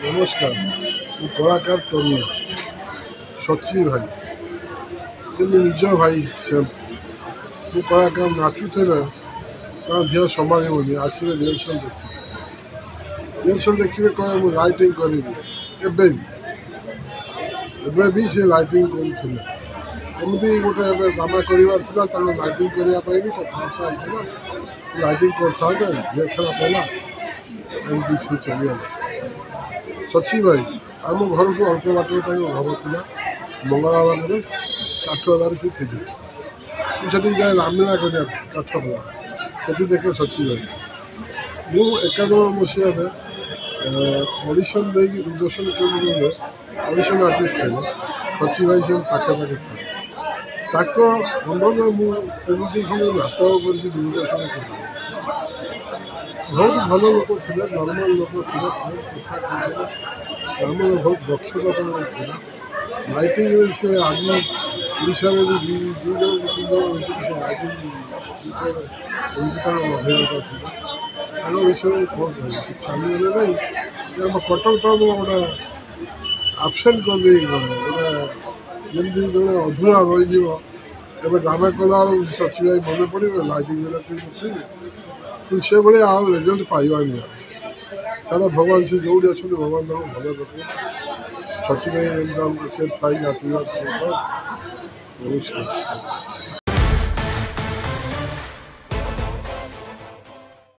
नमस्कार मु कलाकार टोनी सची भाई जमी निज भाई से मु कलाकार नाचुले झील संभाल आसवे रिहर्सल देखिए कहे मुझे लाइटिंग करी भी से लाइटिंग करमती गोटे ड्रामा कर लाइटिंग करने भी कथबार्ता लाइटिंग कर झील खेला पड़ा एमती से चलीगला सची भाई आम घर को अल्प बाट घर था मंगलाबाद काठबार से थे मुझे जाए रामलीला कर काठबला से देखे सची भाई मु एकादश मसीह ऑडिशन देगी दूरदर्शन केन्द्र ऑडिशन आर्टिस्ट थे सची भाई से पाखे पाखे अंदर मुझे नाटक कर दूरदर्शन कर बहुत भल लोक थे नर्माल लोक थे आम बहुत दक्षता लाइटिंग से आज ओडिशा में भी जन लाइटिंग विषय अभिज्ञता था विषय कौन कह छानी नहीं कटक टाउन गोटे आबसेंट कर गोटे जमी जो अधूरा रही ड्रामा कला सची भाई मन पड़े लाइटिंग से भाई आ रिजल्ट पाइबानी सारा भगवान से जो अच्छा भगवान भल रखे सची भाई से आशीर्वाद नमस्कार।